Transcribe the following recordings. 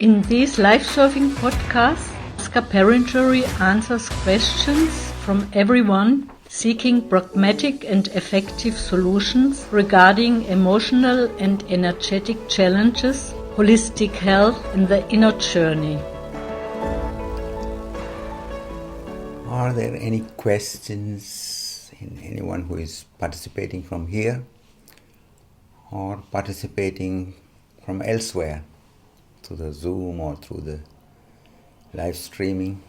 In these life-serving podcasts, Perinchery answers questions from everyone seeking pragmatic and effective solutions regarding emotional and energetic challenges, holistic health, and the inner journey. Are there any questions in anyone who is participating from here or participating from elsewhere through the Zoom or through the live streaming?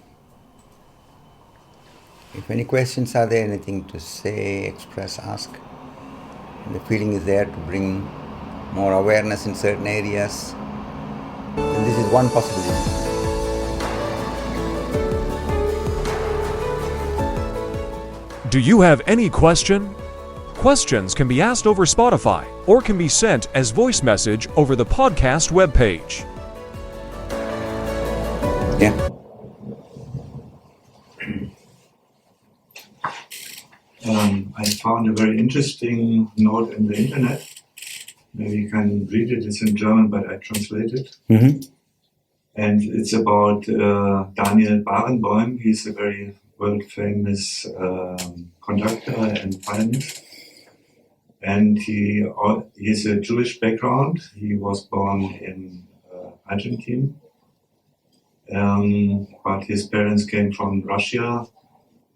If any questions are there, anything to say, express, ask, and the feeling is there to bring more awareness in certain areas, and this is one possibility. Do you have any question? Questions can be asked over Spotify or can be sent as voice message over the podcast webpage. Yeah. I found a very interesting note in the internet. Maybe you can read it. It's in German, but I translate it. Mm-hmm. And it's about Daniel Barenboim. He's a very world-famous conductor and pianist. And he's a Jewish background. He was born in Argentina. But his parents came from Russia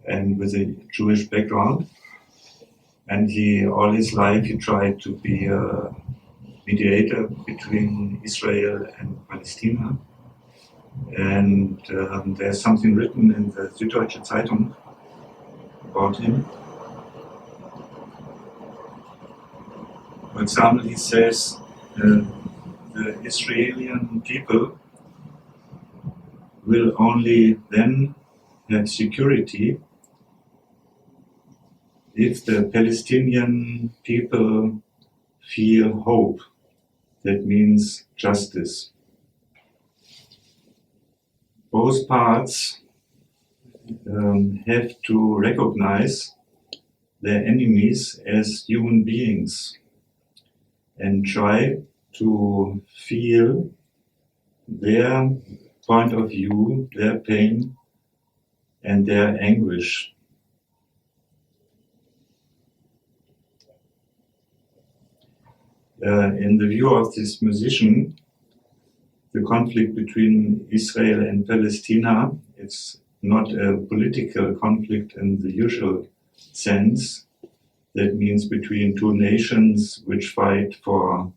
and with a Jewish background. And all his life he tried to be a mediator between Israel and Palestine. And there's something written in the Süddeutsche Zeitung about him. For example, he says the Israeli people will only then have security if the Palestinian people feel hope. That means justice. Both parts have to recognize their enemies as human beings and try to feel their point of view, their pain, and their anguish. In the view of this musician, the conflict between Israel and Palestine, it's not a political conflict in the usual sense. That means between two nations which fight for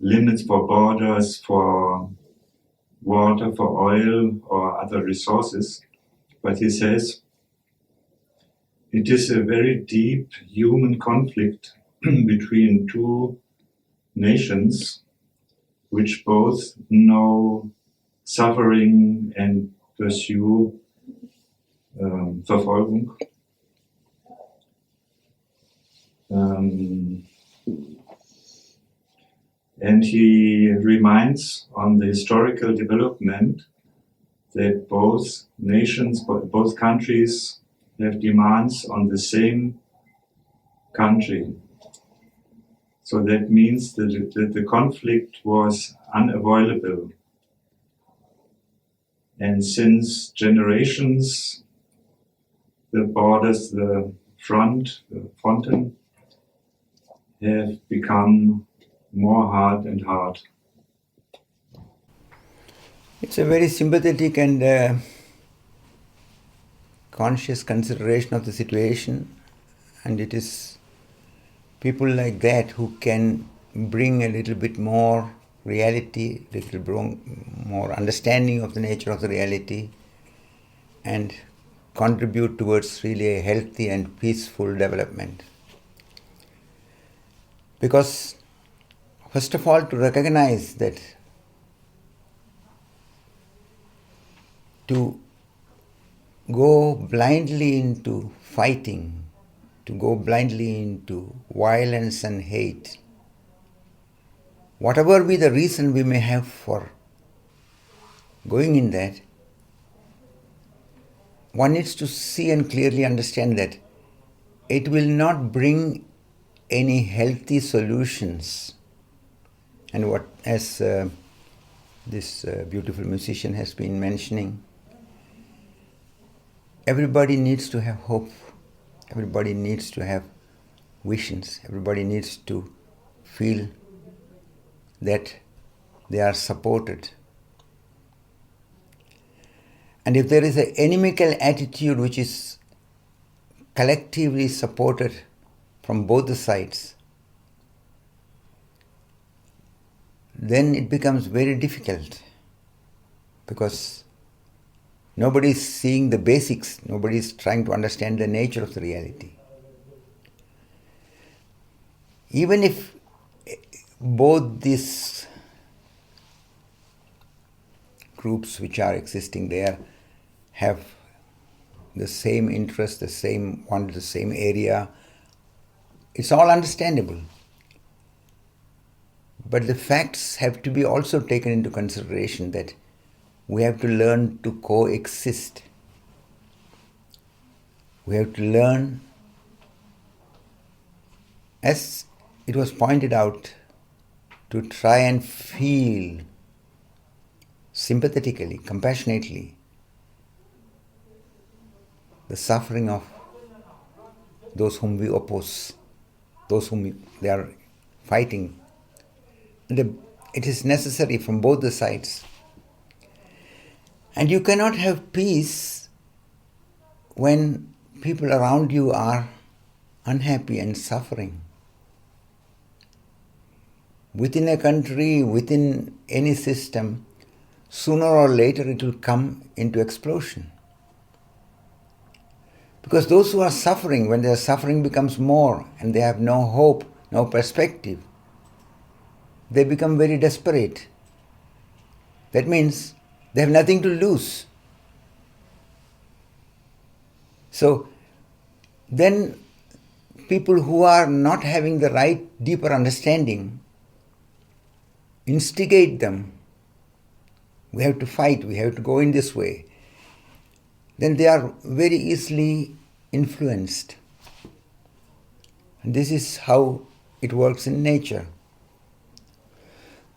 limits, for borders, for water, for oil, or other resources. But he says it is a very deep human conflict between two nations which both know suffering and pursue Verfolgung. And he reminds on the historical development that both nations, both countries have demands on the same country. So that means that the conflict was unavoidable. And since generations, the borders, the fronten, have become more hard and hard. It's a very sympathetic and conscious consideration of the situation, and it is people like that who can bring a little bit more reality, little more understanding of the nature of the reality, and contribute towards really a healthy and peaceful development. Because first of all, to recognize that to go blindly into fighting, to go blindly into violence and hate, whatever be the reason we may have for going in that, one needs to see and clearly understand that it will not bring any healthy solutions. And what, as this beautiful musician has been mentioning. Everybody needs to have hope. Everybody needs to have visions. Everybody needs to feel that they are supported. And if there is an inimical attitude which is collectively supported from both the sides, then it becomes very difficult, because nobody is seeing the basics, nobody is trying to understand the nature of the reality. Even if both these groups which are existing there have the same interest, the same area, it's all understandable. But the facts have to be also taken into consideration, that we have to learn to coexist. We have to learn, as it was pointed out, to try and feel sympathetically, compassionately, the suffering of those whom we oppose, those whom they are fighting. It is necessary from both the sides. And you cannot have peace when people around you are unhappy and suffering. Within a country, within any system, sooner or later it will come into explosion. Because those who are suffering, when their suffering becomes more and they have no hope, no perspective, they become very desperate. That means they have nothing to lose. So then people who are not having the right, deeper understanding instigate them. We have to fight, we have to go in this way. Then they are very easily influenced. And this is how it works in nature.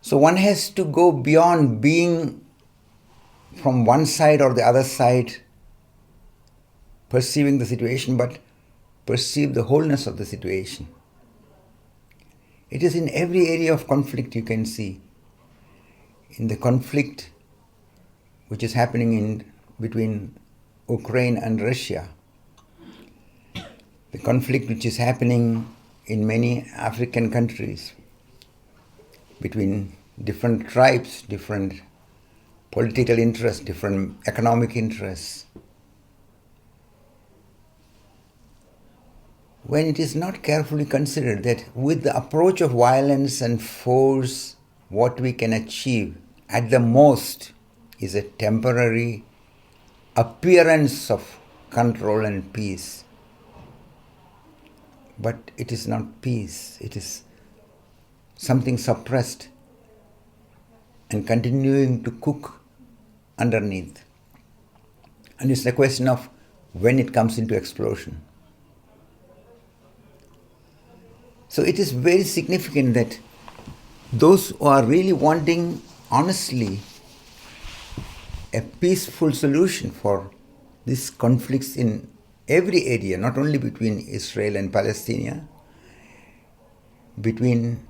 So one has to go beyond being from one side or the other side, perceiving the situation, but perceive the wholeness of the situation. It is in every area of conflict you can see. In the conflict which is happening between Ukraine and Russia, the conflict which is happening in many African countries, between different tribes, different political interests, different economic interests. When it is not carefully considered that with the approach of violence and force, what we can achieve at the most is a temporary appearance of control and peace. But it is not peace, it is something suppressed and continuing to cook underneath. And it's a question of when it comes into explosion. So it is very significant that those who are really wanting honestly a peaceful solution for these conflicts in every area, not only between Israel and Palestine, between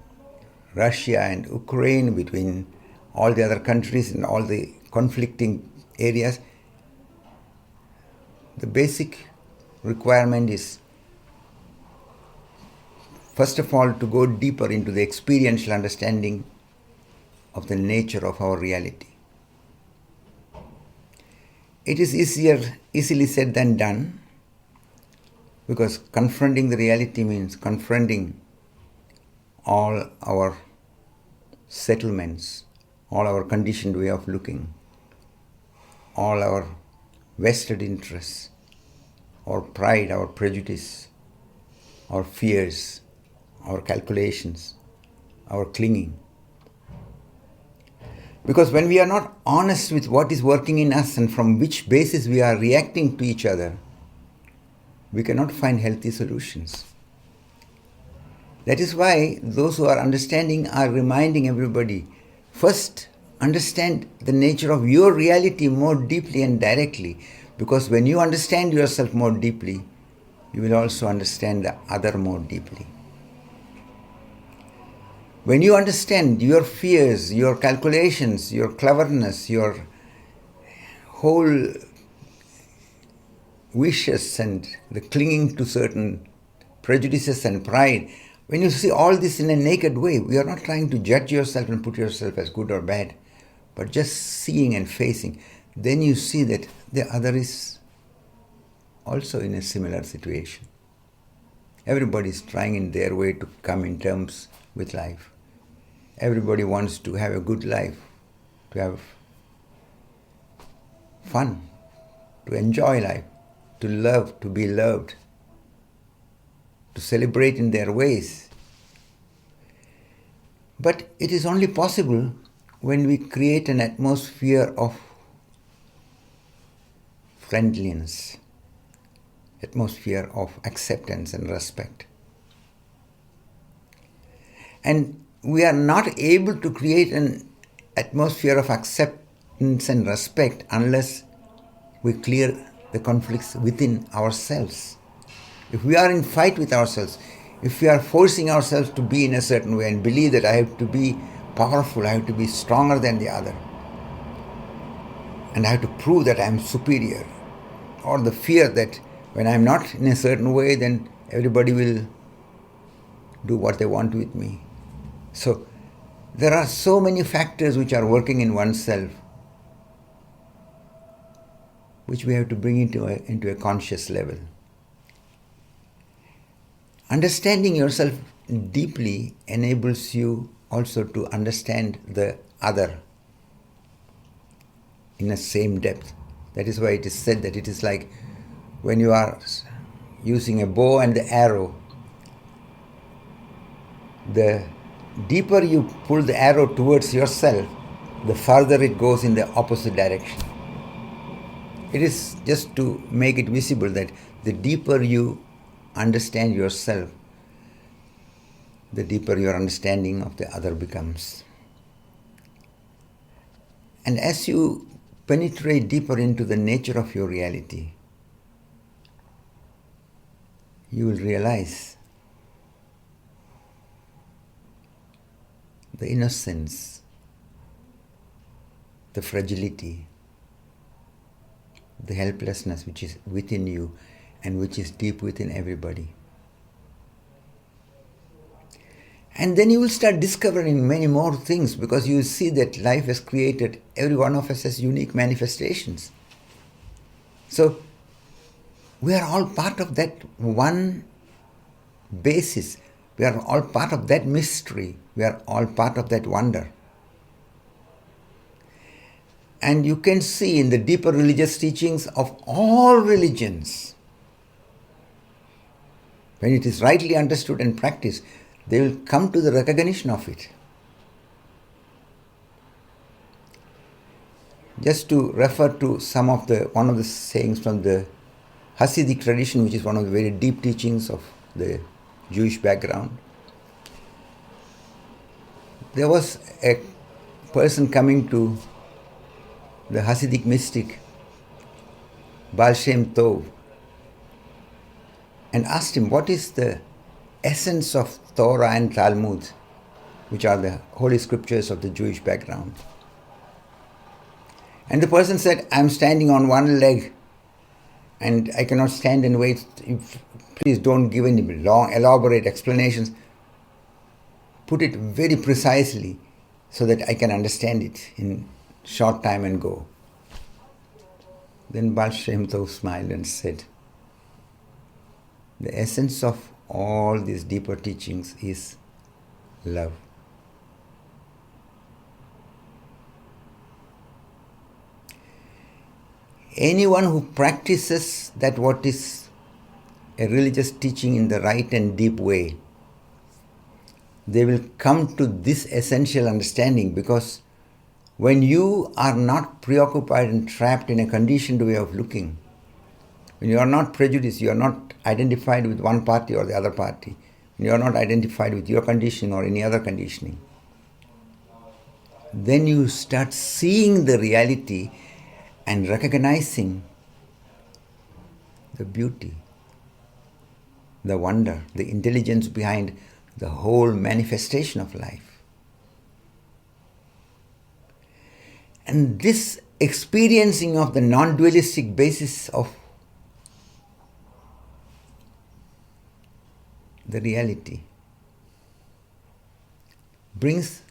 Russia and Ukraine, between all the other countries and all the conflicting areas, the basic requirement is, first of all, to go deeper into the experiential understanding of the nature of our reality. It is easily said than done, because confronting the reality means confronting all our settlements, all our conditioned way of looking, all our vested interests, our pride, our prejudice, our fears, our calculations, our clinging. Because when we are not honest with what is working in us and from which basis we are reacting to each other, we cannot find healthy solutions. That is why those who are understanding are reminding everybody, first understand the nature of your reality more deeply and directly. Because when you understand yourself more deeply, you will also understand the other more deeply. When you understand your fears, your calculations, your cleverness, your whole wishes and the clinging to certain prejudices and pride, when you see all this in a naked way, we are not trying to judge yourself and put yourself as good or bad, but just seeing and facing, then you see that the other is also in a similar situation. Everybody is trying in their way to come in terms with life. Everybody wants to have a good life, to have fun, to enjoy life, to love, to be loved, to celebrate in their ways. But it is only possible when we create an atmosphere of friendliness, atmosphere of acceptance and respect. And we are not able to create an atmosphere of acceptance and respect unless we clear the conflicts within ourselves. If we are in fight with ourselves, if we are forcing ourselves to be in a certain way and believe that I have to be powerful, I have to be stronger than the other, and I have to prove that I am superior, or the fear that when I am not in a certain way, then everybody will do what they want with me. So there are so many factors which are working in oneself, which we have to bring into a conscious level. Understanding yourself deeply enables you also to understand the other in the same depth. That is why it is said that it is like when you are using a bow and the arrow, the deeper you pull the arrow towards yourself, the farther it goes in the opposite direction. It is just to make it visible that the deeper you understand yourself, the deeper your understanding of the other becomes. And as you penetrate deeper into the nature of your reality, you will realize the innocence, the fragility, the helplessness which is within you and which is deep within everybody. And then you will start discovering many more things, because you will see that life has created, every one of us has unique manifestations. So we are all part of that one basis. We are all part of that mystery. We are all part of that wonder. And you can see in the deeper religious teachings of all religions, when it is rightly understood and practiced, they will come to the recognition of it. Just to refer to one of the sayings from the Hasidic tradition, which is one of the very deep teachings of the Jewish background. There was a person coming to the Hasidic mystic Baal Shem Tov and asked him, what is the essence of Torah and Talmud, which are the holy scriptures of the Jewish background? And the person said, I'm standing on one leg and I cannot stand and wait. Please don't give any long, elaborate explanations. Put it very precisely so that I can understand it in short time and go. Then Baal Shem Tov smiled and said, the essence of all these deeper teachings is love. Anyone who practices that what is a religious teaching in the right and deep way, they will come to this essential understanding, because when you are not preoccupied and trapped in a conditioned way of looking, when you are not prejudiced, you are not identified with one party or the other party, when you are not identified with your conditioning or any other conditioning, then you start seeing the reality and recognizing the beauty, the wonder, the intelligence behind the whole manifestation of life. And this experiencing of the non-dualistic basis of the reality brings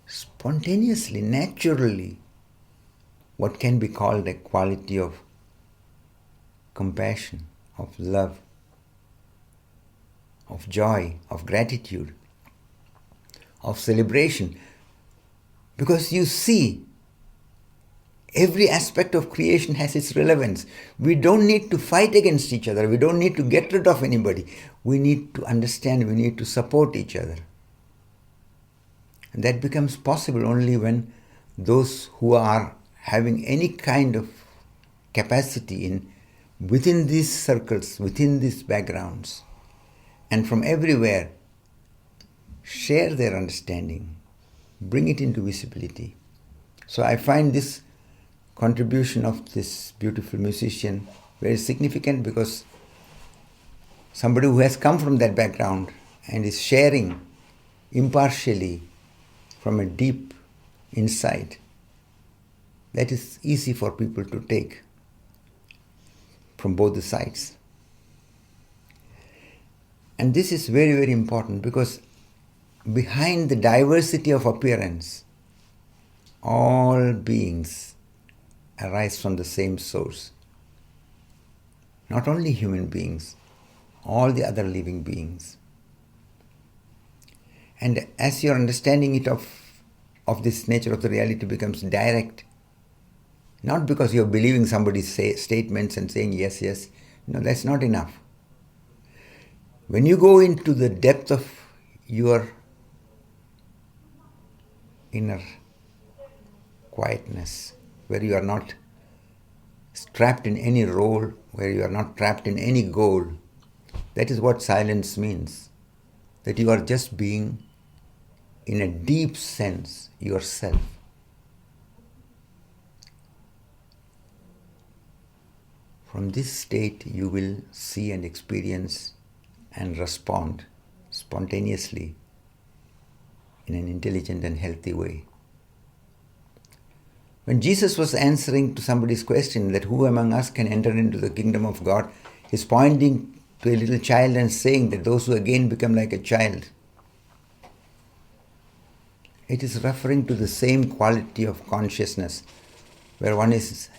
spontaneously, naturally, what can be called a quality of compassion, of love, of joy, of gratitude, of celebration. Because you see, every aspect of creation has its relevance. We don't need to fight against each other. We don't need to get rid of anybody. We need to understand, we need to support each other. And that becomes possible only when those who are having any kind of capacity within these circles, within these backgrounds, and from everywhere, share their understanding, bring it into visibility. So I find this contribution of this beautiful musician very significant, because somebody who has come from that background and is sharing impartially from a deep insight, that is easy for people to take from both the sides. And this is very, very important, because behind the diversity of appearance, all beings arise from the same source. Not only human beings, all the other living beings. And as your understanding of this nature of the reality becomes direct, not because you're believing somebody's statements and saying yes, yes, no, that's not enough. When you go into the depth of your inner quietness, where you are not trapped in any role, where you are not trapped in any goal, that is what silence means. That you are just being, in a deep sense, yourself. From this state, you will see and experience and respond spontaneously in an intelligent and healthy way. When Jesus was answering to somebody's question that who among us can enter into the kingdom of God, he's pointing to a little child and saying that those who again become like a child. It is referring to the same quality of consciousness where one is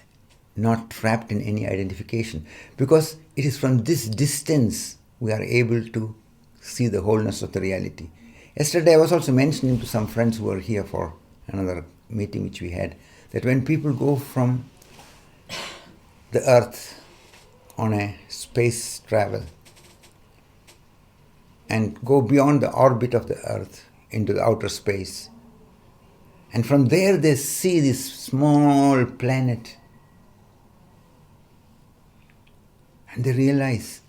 not trapped in any identification, because it is from this distance we are able to see the wholeness of the reality. Yesterday I was also mentioning to some friends who were here for another meeting which we had, that when people go from the earth on a space travel and go beyond the orbit of the earth into the outer space, and from there they see this small planet, and they realize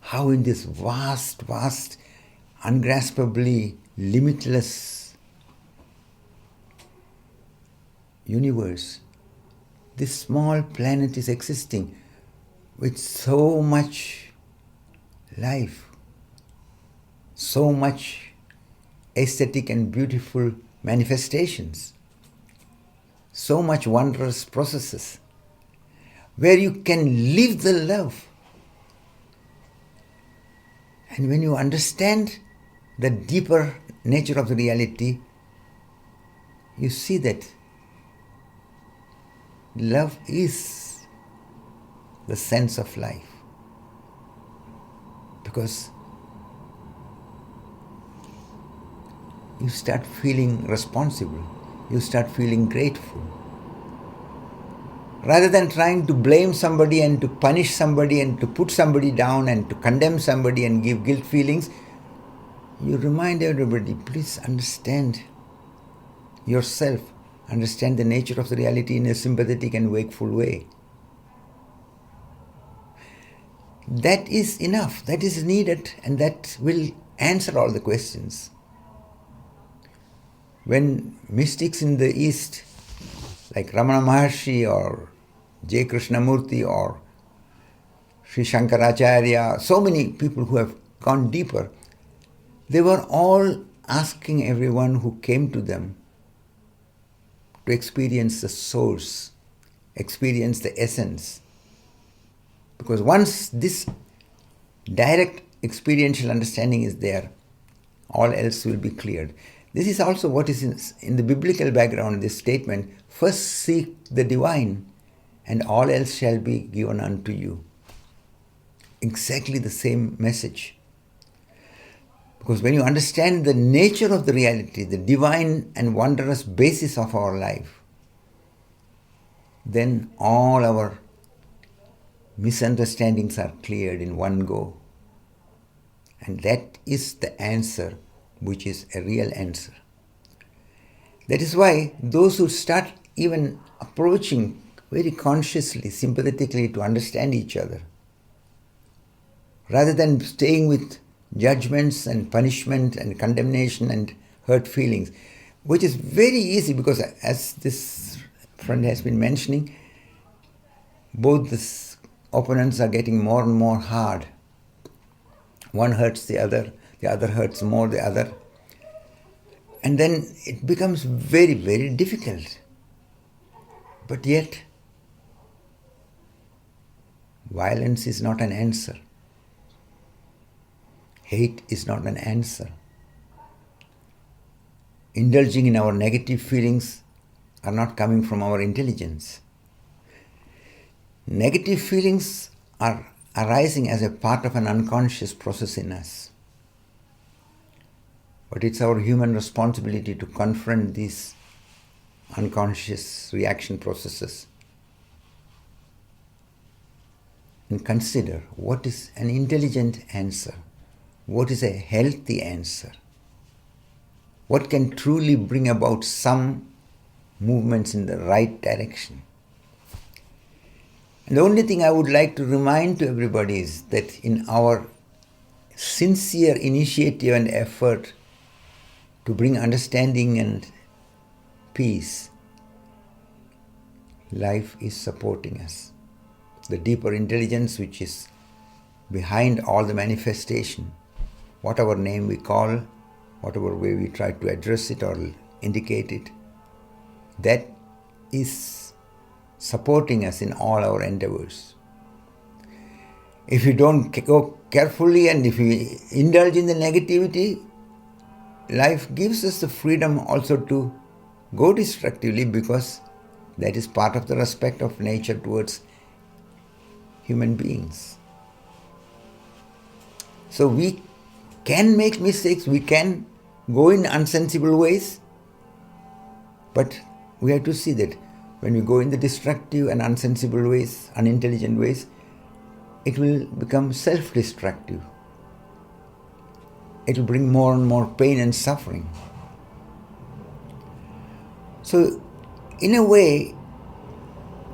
how in this vast, vast, ungraspably limitless universe, this small planet is existing with so much life, so much aesthetic and beautiful manifestations, so much wondrous processes, where you can live the love. And when you understand the deeper nature of the reality, you see that love is the sense of life. Because you start feeling responsible, you start feeling grateful. Rather than trying to blame somebody and to punish somebody and to put somebody down and to condemn somebody and give guilt feelings, you remind everybody, please understand yourself, understand the nature of the reality in a sympathetic and wakeful way. That is enough, that is needed, and that will answer all the questions. When mystics in the East, like Ramana Maharshi or J. Krishnamurti or Sri Shankaracharya, so many people who have gone deeper, they were all asking everyone who came to them to experience the source, experience the essence. Because once this direct experiential understanding is there, all else will be cleared. This is also what is in the biblical background, this statement, first seek the divine and all else shall be given unto you. Exactly the same message. Because when you understand the nature of the reality, the divine and wondrous basis of our life, then all our misunderstandings are cleared in one go. And that is the answer, which is a real answer. That is why those who start even approaching very consciously, sympathetically to understand each other, rather than staying with judgments and punishment and condemnation and hurt feelings, which is very easy because, as this friend has been mentioning, both the opponents are getting more and more hard. One hurts the other hurts more the other. And then it becomes very, very difficult. But yet, violence is not an answer. Hate is not an answer. Indulging in our negative feelings are not coming from our intelligence. Negative feelings are arising as a part of an unconscious process in us. But it's our human responsibility to confront these unconscious reaction processes and consider what is an intelligent answer, what is a healthy answer, what can truly bring about some movements in the right direction. And the only thing I would like to remind to everybody is that in our sincere initiative and effort to bring understanding and peace, life is supporting us. The deeper intelligence which is behind all the manifestation, whatever name we call, whatever way we try to address it or indicate it, that is supporting us in all our endeavors. If you don't go carefully and if we indulge in the negativity, life gives us the freedom also to go destructively, because that is part of the respect of nature towards human beings. So we can make mistakes, we can go in unsensible ways, but we have to see that when we go in the destructive and unsensible ways, unintelligent ways, it will become self-destructive. It will bring more and more pain and suffering. So, in a way,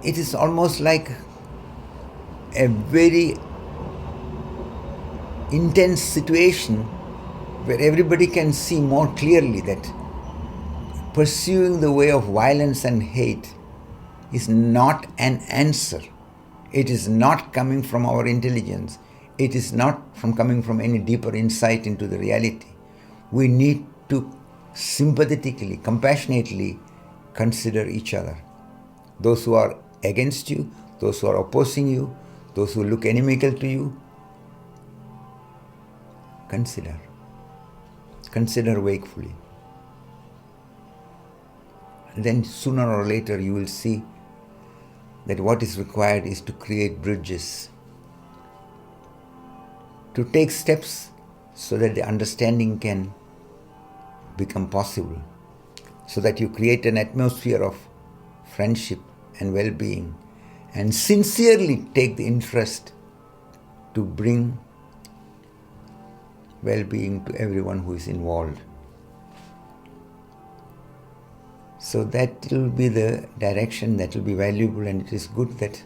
it is almost like a very intense situation where everybody can see more clearly that pursuing the way of violence and hate is not an answer. It is not coming from our intelligence. It is not coming from any deeper insight into the reality. We need to sympathetically, compassionately consider each other. Those who are against you, those who are opposing you, those who look inimical to you, consider. Consider wakefully. And then sooner or later you will see that what is required is to create bridges, to take steps so that the understanding can become possible, so that you create an atmosphere of friendship and well-being and sincerely take the interest to bring well-being to everyone who is involved. So that will be the direction that will be valuable, and it is good that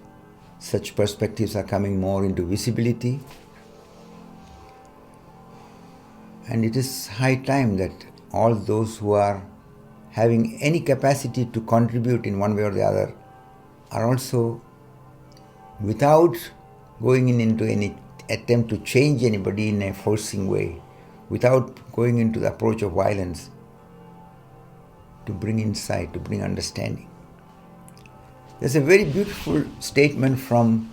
such perspectives are coming more into visibility. And it is high time that all those who are having any capacity to contribute in one way or the other, are also, without going into any attempt to change anybody in a forcing way, without going into the approach of violence, to bring insight, to bring understanding. There's a very beautiful statement from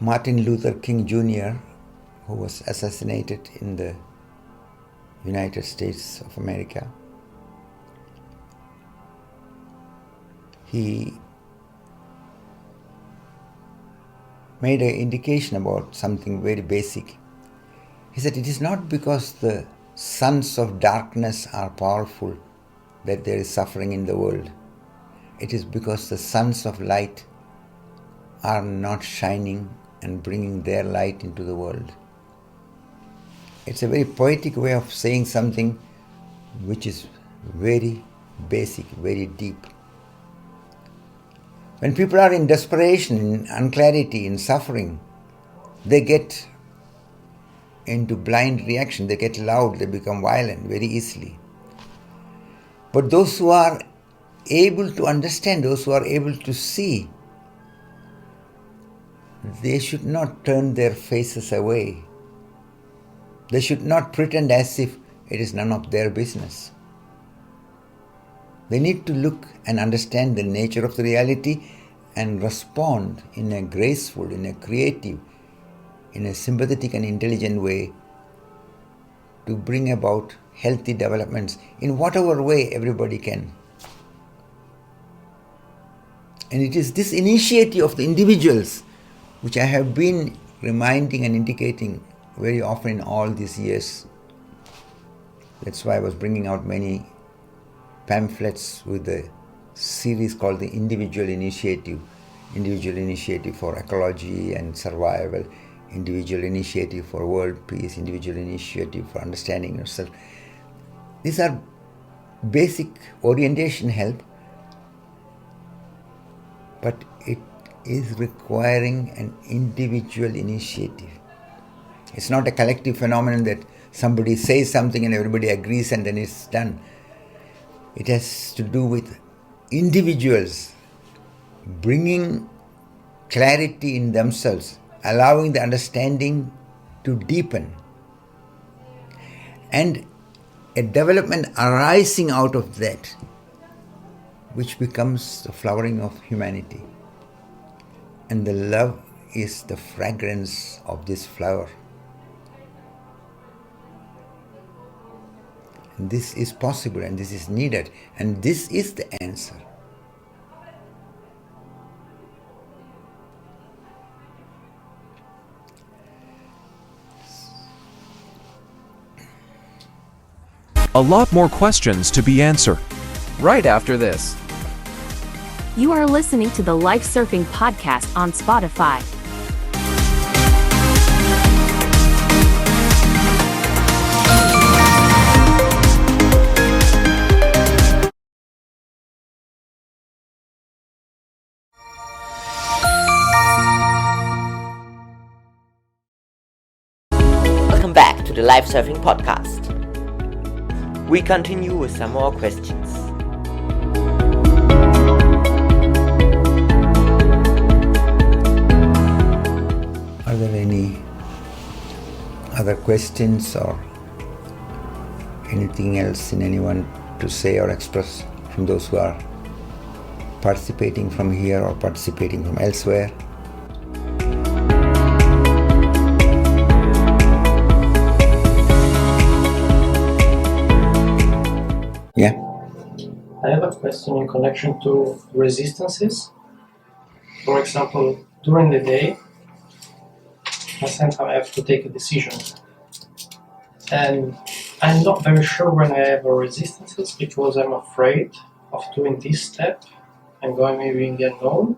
Martin Luther King Jr., who was assassinated in the United States of America. He made an indication about something very basic. He said, it is not because the sons of darkness are powerful that there is suffering in the world. It is because the sons of light are not shining and bringing their light into the world. It's a very poetic way of saying something which is very basic, very deep. When people are in desperation, in unclarity, in suffering, they get into blind reaction, they get loud, they become violent very easily. But those who are able to understand, those who are able to see, they should not turn their faces away. They should not pretend as if it is none of their business. They need to look and understand the nature of the reality and respond in a graceful, in a creative, in a sympathetic and intelligent way to bring about healthy developments in whatever way everybody can. And it is this initiative of the individuals which I have been reminding and indicating very often in all these years. That's why I was bringing out many pamphlets with the series called the Individual Initiative for ecology and survival, Individual Initiative for world peace, Individual Initiative for understanding yourself. These are basic orientation help, but it is requiring an individual initiative. It's not a collective phenomenon that somebody says something and everybody agrees and then it's done. It has to do with individuals bringing clarity in themselves, allowing the understanding to deepen, and a development arising out of that, which becomes the flowering of humanity. And the love is the fragrance of this flower. And this is possible and this is needed, and this is the answer. A lot more questions to be answered. Right after this. You are listening to the Life Surfing Podcast on Spotify. Welcome back to the Life Surfing Podcast. We continue with some more questions. Are there any other questions or anything else in anyone to say or express from those who are participating from here or participating from elsewhere? Yeah. I have a question in connection to resistances. For example, during the day, sometimes I have to take a decision. And I'm not very sure when I have a resistances because I'm afraid of doing this step and going maybe in the unknown,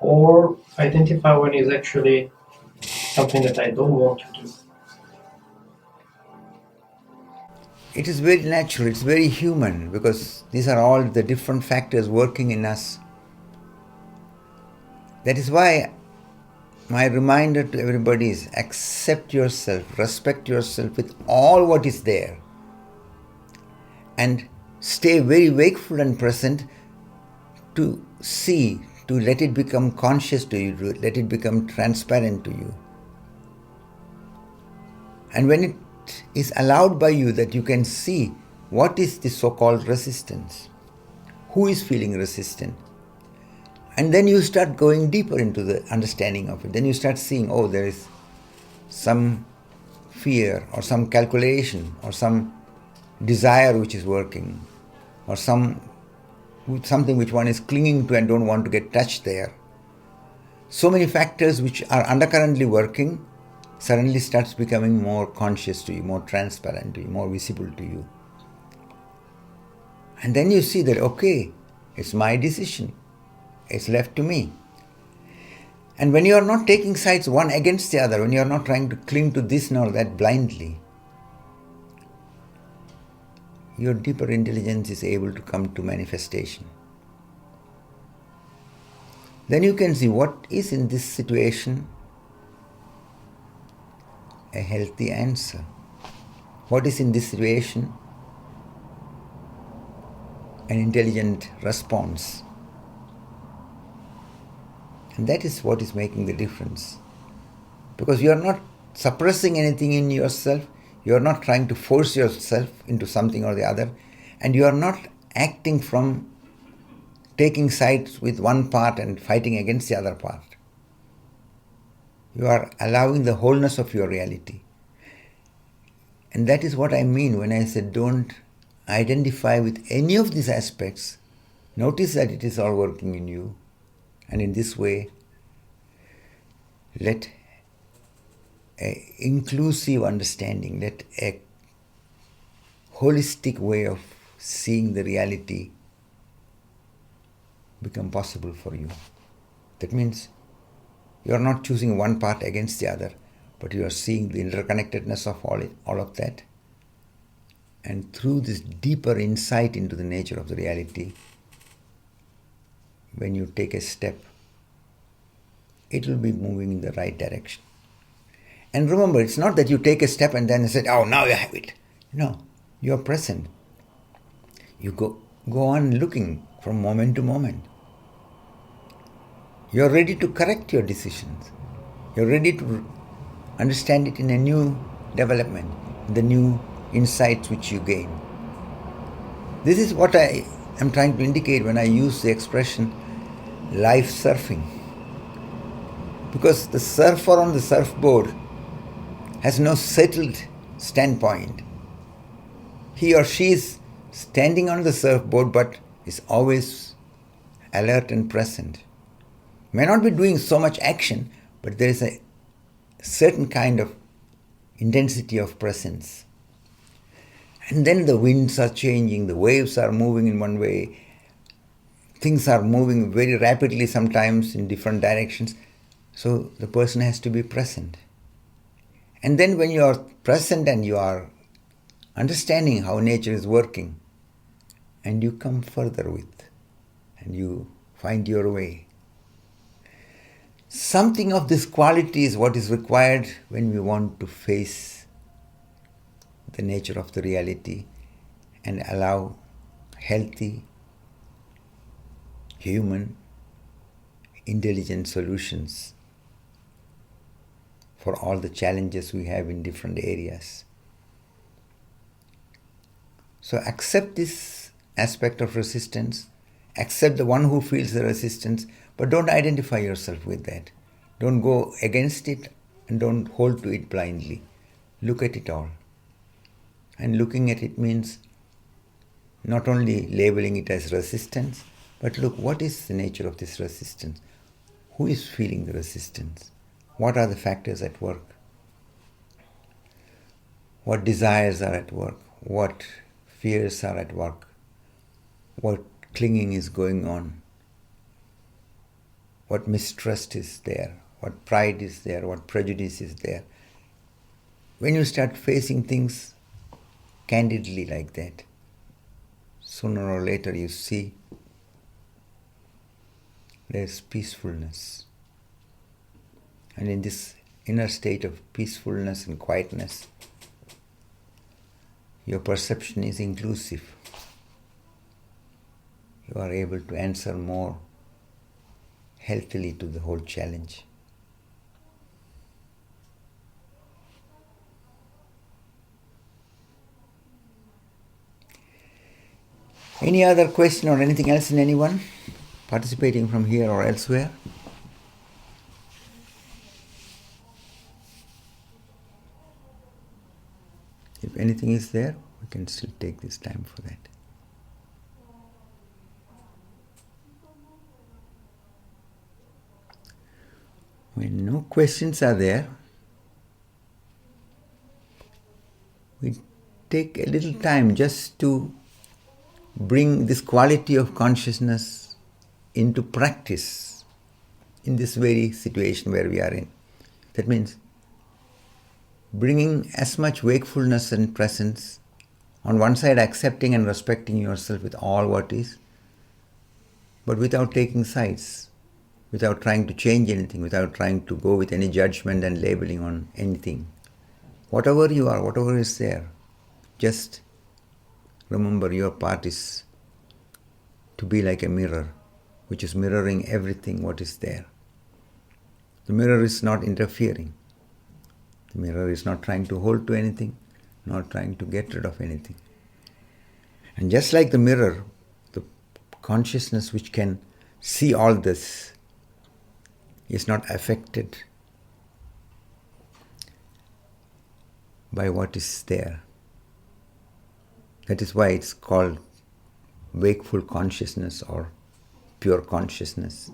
or identify when it's actually something that I don't want to do. It is very natural, it's very human, because these are all the different factors working in us. That is why my reminder to everybody is accept yourself, respect yourself with all what is there, and stay very wakeful and present to see, to let it become conscious to you, to let it become transparent to you. And when it is allowed by you that you can see what is the so-called resistance, who is feeling resistant, and then you start going deeper into the understanding of it. Then you start seeing, oh, there is some fear or some calculation or some desire which is working, or something which one is clinging to and don't want to get touched there. So many factors which are undercurrently working suddenly starts becoming more conscious to you, more transparent to you, more visible to you. And then you see that, okay, it's my decision. It's left to me. And when you are not taking sides one against the other, when you are not trying to cling to this nor that blindly, your deeper intelligence is able to come to manifestation. Then you can see what is in this situation a healthy answer. What is in this situation an intelligent response. And that is what is making the difference. Because you are not suppressing anything in yourself, you are not trying to force yourself into something or the other, and you are not acting from taking sides with one part and fighting against the other part. You are allowing the wholeness of your reality. And that is what I mean when I said don't identify with any of these aspects. Notice that it is all working in you. And in this way, let an inclusive understanding, let a holistic way of seeing the reality become possible for you. That means you are not choosing one part against the other, but you are seeing the interconnectedness of all of that. And through this deeper insight into the nature of the reality, when you take a step, it will be moving in the right direction. And remember, it's not that you take a step and then say, oh, now you have it. No, you are present. You go on looking from moment to moment. You are ready to correct your decisions. You are ready to understand it in a new development, the new insights which you gain. This is what I am trying to indicate when I use the expression life surfing. Because the surfer on the surfboard has no settled standpoint. He or she is standing on the surfboard but is always alert and present. May not be doing so much action, but there is a certain kind of intensity of presence. And then the winds are changing, the waves are moving in one way, things are moving very rapidly sometimes in different directions. So the person has to be present. And then when you are present and you are understanding how nature is working, and you come further with, and you find your way. Something of this quality is what is required when we want to face the nature of the reality and allow healthy, human, intelligent solutions for all the challenges we have in different areas. So accept this aspect of resistance, accept the one who feels the resistance, but don't identify yourself with that. Don't go against it and don't hold to it blindly. Look at it all. And looking at it means not only labeling it as resistance, but look, what is the nature of this resistance? Who is feeling the resistance? What are the factors at work? What desires are at work? What fears are at work? What clinging is going on? What mistrust is there? What pride is there? What prejudice is there? When you start facing things candidly like that, sooner or later you see there's peacefulness. And in this inner state of peacefulness and quietness, your perception is inclusive. you are able to answer more healthily to the whole challenge. Any other question or anything else in anyone participating from here or elsewhere? If anything is there, we can still take this time for that. When no questions are there, we take a little time just to bring this quality of consciousness into practice in this very situation where we are in. That means bringing as much wakefulness and presence, on one side accepting and respecting yourself with all what is, but without taking sides, without trying to change anything, without trying to go with any judgment and labeling on anything. Whatever you are, whatever is there, just remember your part is to be like a mirror, which is mirroring everything what is there. The mirror is not interfering. The mirror is not trying to hold to anything, not trying to get rid of anything. And just like the mirror, the consciousness which can see all this is not affected by what is there. That is why it's called wakeful consciousness or pure consciousness.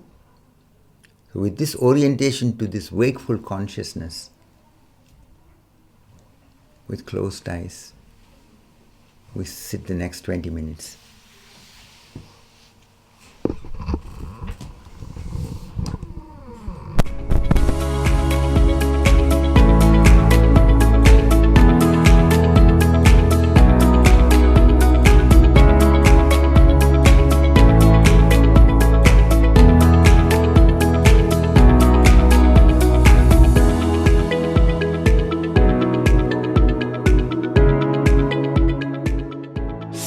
So with this orientation to this wakeful consciousness, with closed eyes, we sit the next 20 minutes.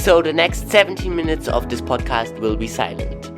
So the next 17 minutes of this podcast will be silent.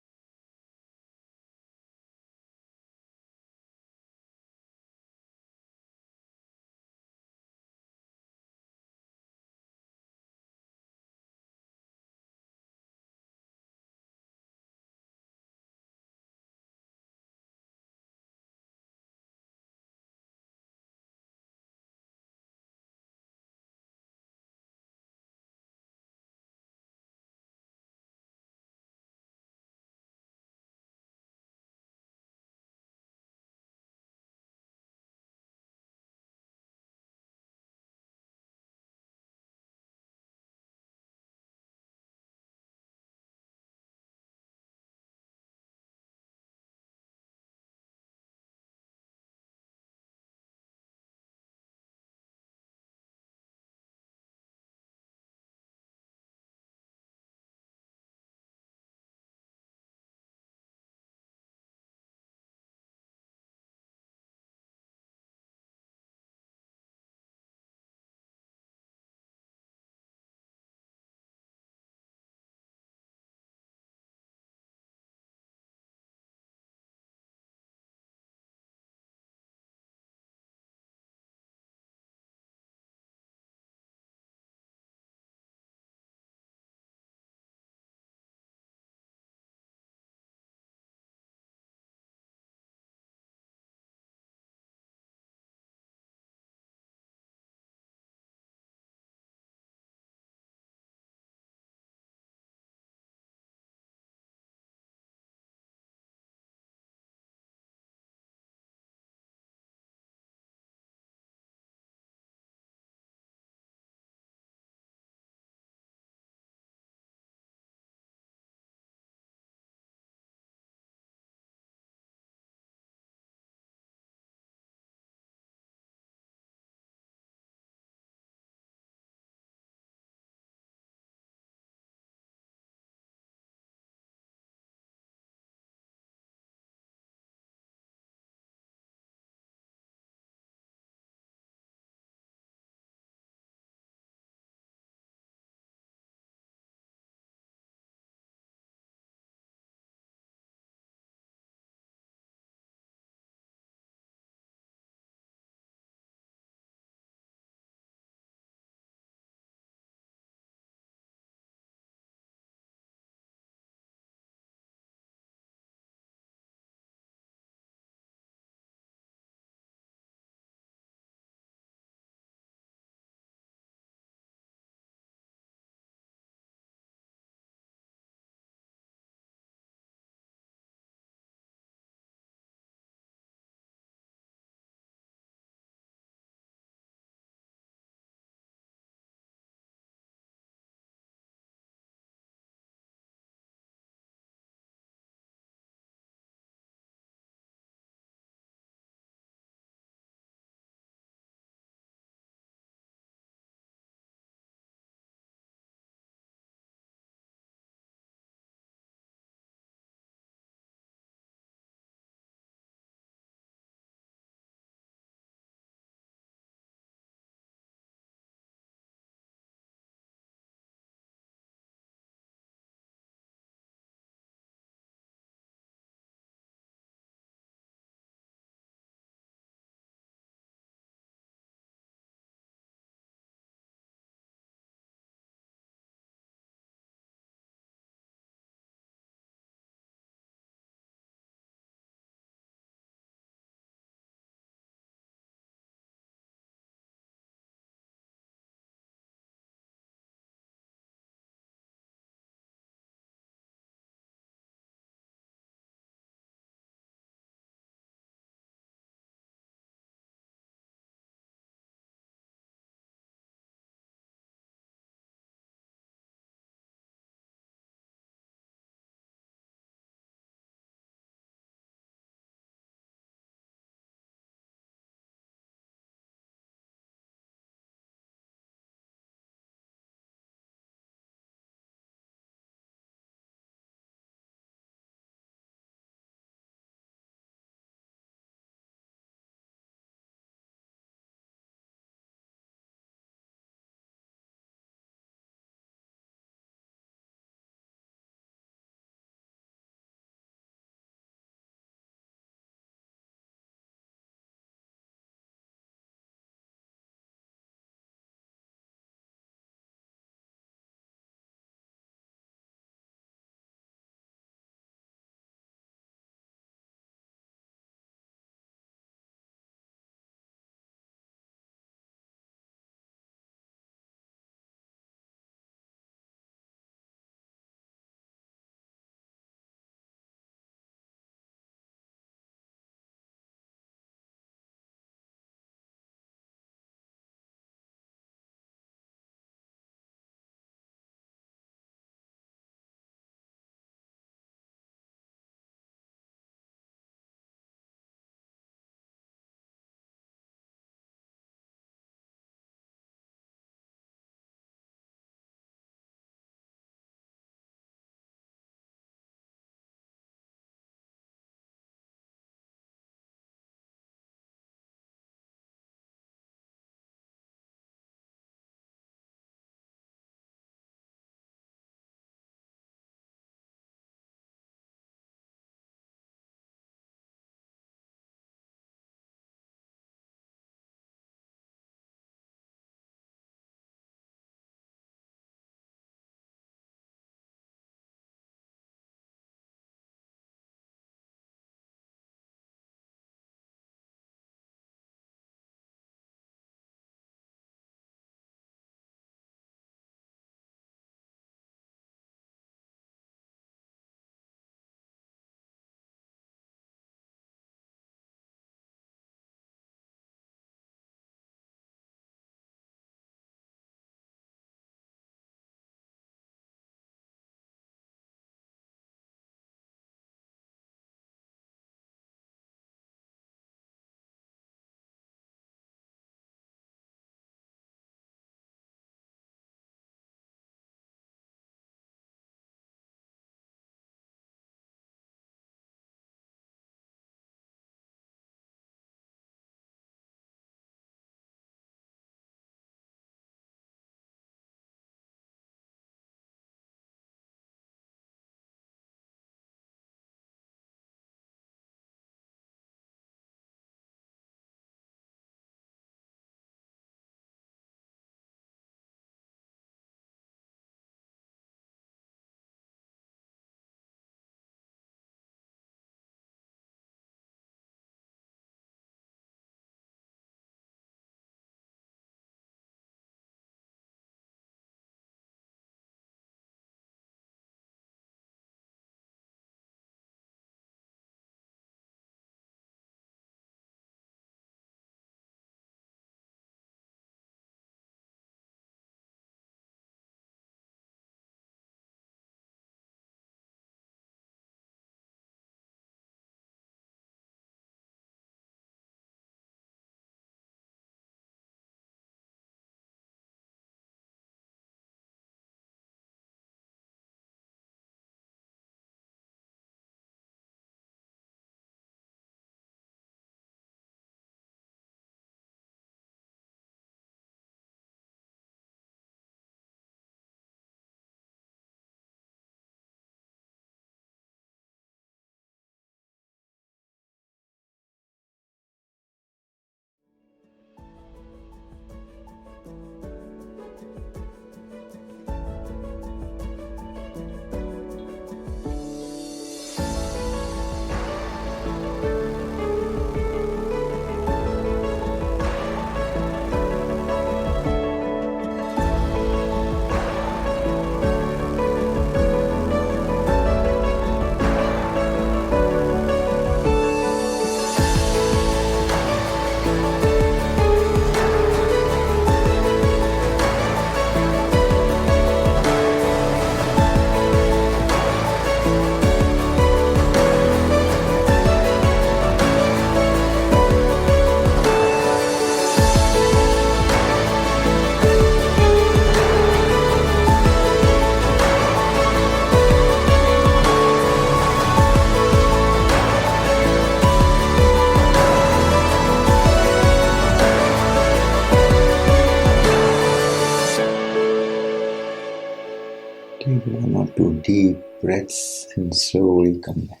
Take 1 or 2 deep breaths and slowly come back.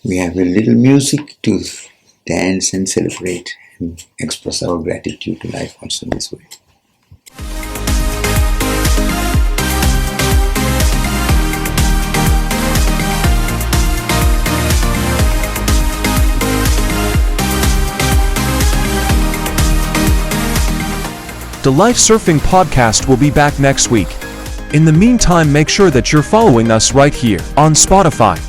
We have a little music to dance and celebrate and express our gratitude to life also in this way. The Life Surfing Podcast will be back next week. In the meantime, make sure that you're following us right here on Spotify.